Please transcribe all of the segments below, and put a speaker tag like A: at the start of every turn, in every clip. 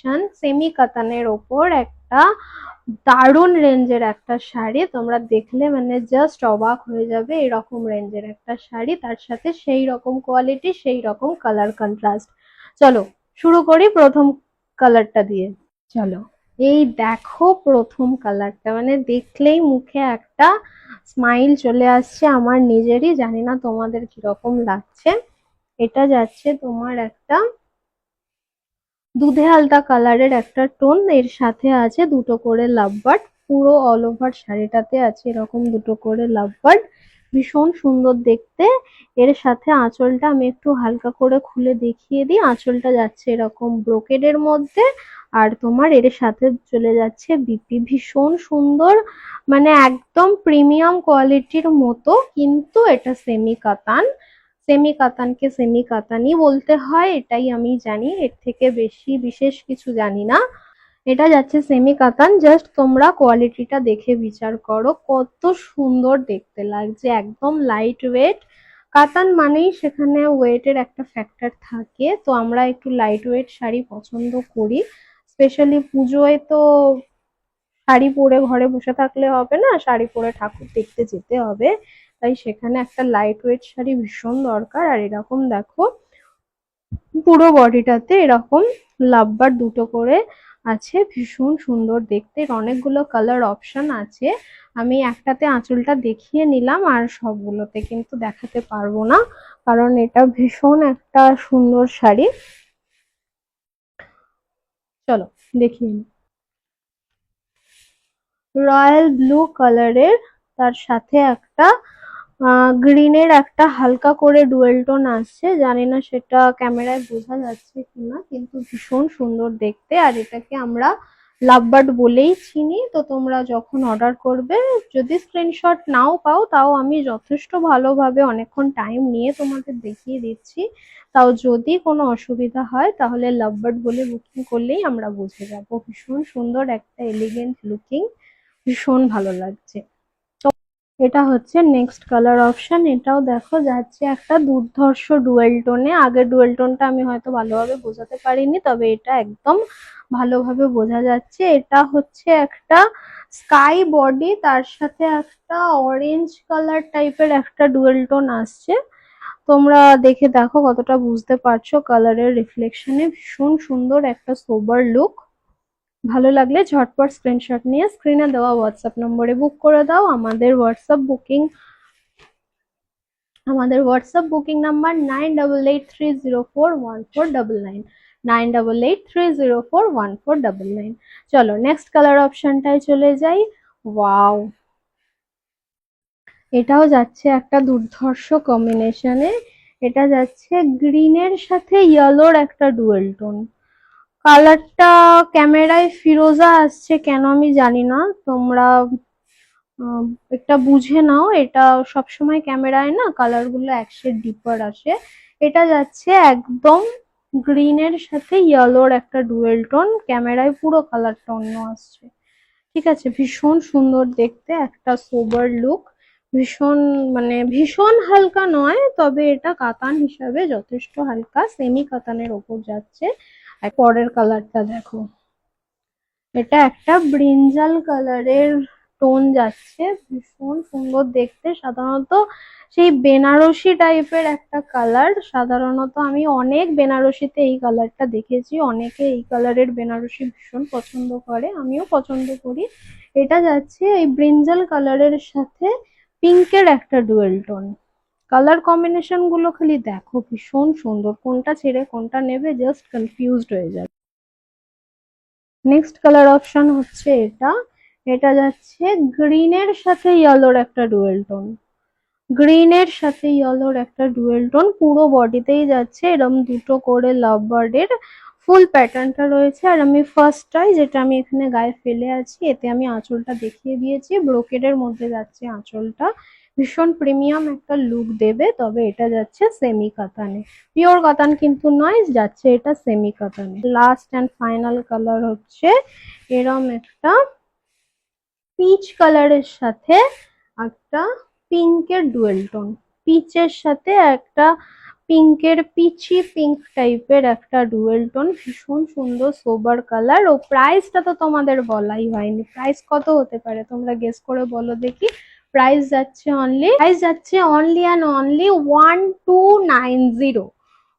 A: Collection, semi কাতানের ওপর একটা দারুণ রেঞ্জের একটা শাড়ি। তোমরা দেখলে মানে জাস্ট অবাক হয়ে যাবে, এরকম রেঞ্জের একটা শাড়ি, তার সাথে সেই রকম কোয়ালিটি, সেই রকম কালার কন্ট্রাস্ট। চলো শুরু করি প্রথম কালারটা দিয়ে। চলো, এই দেখো প্রথম কালারটা, মানে দেখলেই মুখে একটা স্মাইল চলে আসছে আমার নিজেরই, জানি না তোমাদের কিরকম লাগছে। এটা যাচ্ছে তোমার একটা দুধে হালকা কালারের একটা টোন, এর সাথে আছে দুটো করে লাভ বার্ড। পুরো অল ওভার শাড়িটাতে আছে এরকম দুটো করে লাভ বার্ড, ভীষণ সুন্দর দেখতে। এর সাথে আঁচলটা আমি একটু হালকা করে খুলে দেখিয়ে দিই। আঁচলটা যাচ্ছে এরকম ব্রোকেডের মধ্যে, আর তোমার এর সাথে চলে যাচ্ছে বিপি, ভীষণ সুন্দর, মানে একদম প্রিমিয়াম কোয়ালিটির মতো। কিন্তু এটা সেমি কাতান, সেমি কাতানকে সেমি কাতানই বলতে হয়, এটাই আমি জানি, এর থেকে বেশি বিশেষ কিছু জানি না। এটা যাচ্ছে সেমি কাতান, জাস্ট তোমরা কোয়ালিটিটা দেখে বিচার করো কত সুন্দর দেখতে লাগছে, একদম লাইট ওয়েট। কাতান মানেই সেখানে ওয়েটের একটা ফ্যাক্টর থাকে, তো আমরা একটু লাইট ওয়েট শাড়ি পছন্দ করি। স্পেশালি পুজোয় তো শাড়ি পরে ঘরে বসে থাকলে হবে না, শাড়ি পরে ঠাকুর দেখতে যেতে হবে, তাই সেখানে একটা লাইট ওয়েট শাড়ি ভীষণ দরকার। আর এরকম দেখো পুরো বডিটাতে এরকম লাভবার দুটো করে আছে, ভীষণ সুন্দর দেখতে। অনেকগুলো কালার অপশন আছে, আমি একটাতে আঁচলটা দেখিয়ে নিলাম, আর সবগুলোতে কিন্তু দেখাতে পারবো না, কারণ এটা ভীষণ একটা সুন্দর শাড়ি। চলো দেখিয়ে নিই। রয়্যাল ব্লু কালারের, তার সাথে একটা গ্রিনের একটা হালকা করে ডুয়েল টোন আসছে, জানি না সেটা ক্যামেরায় বোঝা যাচ্ছে কিনা, কিন্তু ভীষণ সুন্দর দেখতে। আর এটাকে আমরা লাভবার্ড বলেই চিনি। তো তোমরা যখন অর্ডার করবে, যদি স্ক্রিনশট নাও পাও, তাও আমি যথেষ্ট ভালোভাবে অনেকক্ষণ টাইম নিয়ে তোমাদের দেখিয়ে দিচ্ছি, তাও যদি কোনো অসুবিধা হয় তাহলে লাভবার্ড বলে বুকিং করলেই আমরা বুঝে যাবো। ভীষণ সুন্দর একটা এলিগেন্ট লুকিং, ভীষণ ভালো লাগছে। এটা হচ্ছে নেক্সট কালার অপশন, এটাও দেখো যাচ্ছে একটা দুর্ধর্ষ ডুয়েল টোনে। আগের ডুয়েল টোনটা আমি হয়তো ভালোভাবে বোঝাতে পারিনি, তবে এটা একদম ভালোভাবে বোঝা যাচ্ছে। এটা হচ্ছে একটা স্কাই বডি, তার সাথে একটা অরেঞ্জ কালার টাইপের একটা ডুয়েল টোন আসছে। তোমরা দেখে দেখো কতটা বুঝতে পারছো কালারের রিফ্লেকশনে, ভীষণ সুন্দর একটা সোবার লুক। ভালো লাগলে ঝটপট স্ক্রিনশট নিয়ে স্ক্রিনে দেওয়া হোয়াটসঅ্যাপ নম্বরে বুক করে দাও। আমাদের হোয়াটসঅ্যাপ বুকিং নাম্বার 9883041499, 9883041499। চলো নেক্সট কালার অপশনটায় চলে যাই। ওয়াও, এটাও যাচ্ছে একটা দুর্ধর্ষ কম্বিনেশনে। এটা যাচ্ছে গ্রিনের সাথে ইয়েলোর একটা ডুয়েল টোন। কালারটা ক্যামেরায় ফিরোজা আসছে কেন আমি জানি না, তোমরা একটা বুঝে নাও। এটা সবসময় ক্যামেরায় না কালার গুলো এক শেড ডিপার আসে। এটা যাচ্ছে একদম গ্রিনের সাথে ইয়েলোর একটা ডুয়েল টোন, ক্যামেরায় পুরো কালারটা অন্য আসছে। ঠিক আছে, ভীষণ সুন্দর দেখতে, একটা সোবার লুক, ভীষণ মানে ভীষণ হালকা নয়, তবে এটা কাতান হিসাবে যথেষ্ট হালকা, সেমি কাতানের ওপর যাচ্ছে। আর পরের কালারটা দেখো, এটা একটা ব্রিঞ্জাল কালারের টোন যাচ্ছে, ভীষণ সুন্দর দেখতে। সাধারণত সেই বেনারসি টাইপের একটা কালার, সাধারণত আমি অনেক বেনারসিতে এই কালারটা দেখেছি, অনেকে এই কালারের বেনারসি ভীষণ পছন্দ করে, আমিও পছন্দ করি। এটা যাচ্ছে এই ব্রিঞ্জাল কালারের সাথে পিঙ্কের একটা ডুয়েল টোন। কালার কম্বিনেশন গুলো খালি দেখো, ভীষণ সুন্দর, কোনটা ছেড়ে কোনটা নেবে জাস্ট কনফিউজড হয়ে যাবে। নেক্সট কালার অপশন হচ্ছে এটা, এটা যাচ্ছে গ্রিনের সাথে ইয়েলোর একটা ডুয়েল টোন। গ্রিনের সাথে ইয়েলোর একটা ডুয়েল টোন, পুরো বডিতেই যাচ্ছে এরকম দুটো করে লাভ বার্ডের ফুল প্যাটার্নটা রয়েছে। আর আমি ফার্স্টটাই যেটা আমি এখানে গায়ে ফেলে আছি, এতে আমি আঁচলটা দেখিয়ে দিয়েছি, ব্রোকেডের মধ্যে যাচ্ছে আঁচলটা, ভীষণ প্রিমিয়াম একটা লুক দেবে। তবে এটা যাচ্ছে সেমি কাতানে, পিওর কাতান কিন্তু নয়, যাচ্ছে এটা সেমি কাতানে। লাস্ট অ্যান্ড ফাইনাল কালার হচ্ছে এরম একটা পিচ কালারের সাথে একটা পিঙ্কের ডুয়েল টোন, পিচের সাথে একটা পিঙ্কের পিচি পিঙ্ক টাইপের একটা ডুয়েল টোন, ভীষণ সুন্দর সোবার কালার। ও প্রাইসটা তো তোমাদের বলাই হয়নি, প্রাইস কত হতে পারে তোমরা গেস করে বলো দেখি। প্রাইস যাচ্ছে only and only 1290।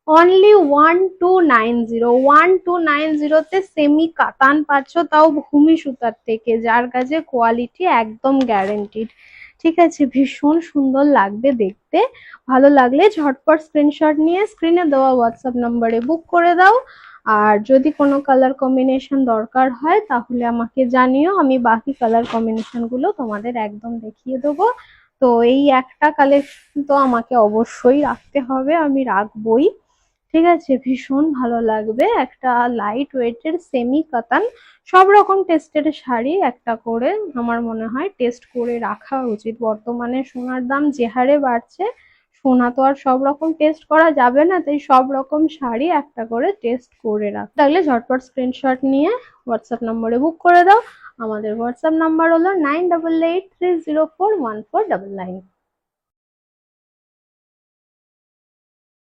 A: Only 1290, 1290 semi কাতান পাচ্ছ, তাও ভূমি সুতার থেকে, যার কাছে কোয়ালিটি একদম গ্যারেন্টিড। ঠিক আছে, ভীষণ সুন্দর লাগবে দেখতে। ভালো লাগলে ঝটপট স্ক্রিনশট নিয়ে স্ক্রিনে দেওয়া হোয়াটসঅ্যাপ নাম্বারে বুক করে দাও। আর যদি কোনো কালার কম্বিনেশন দরকার হয় তাহলে আমাকে জানিও, আমি বাকি কালার কম্বিনেশন গুলো তোমাদের একদম দেখিয়ে দেবো। তো এই একটা কালেকশন তো আমাকে অবশ্যই রাখতে হবে, আমি রাখবোই। ঠিক আছে, ভীষণ ভালো লাগবে, একটা লাইট ওয়েটের সেমি কাতান। সব রকম টেস্টের শাড়ি একটা করে আমার মনে হয় টেস্ট করে রাখা উচিত। বর্তমানে সোনার দাম যে হারে বাড়ছে, সোনা তো আর সব রকম টেস্ট করা যাবে না, তাই সব রকম শাড়ি একটা করে টেস্ট করে রাখ। তাহলে ঝটপট স্ক্রিনশট নিয়ে হোয়াটসঅ্যাপ নম্বরে বুক করে দাও। আমাদের হোয়াটসঅ্যাপ নাম্বার হলো 9883041499।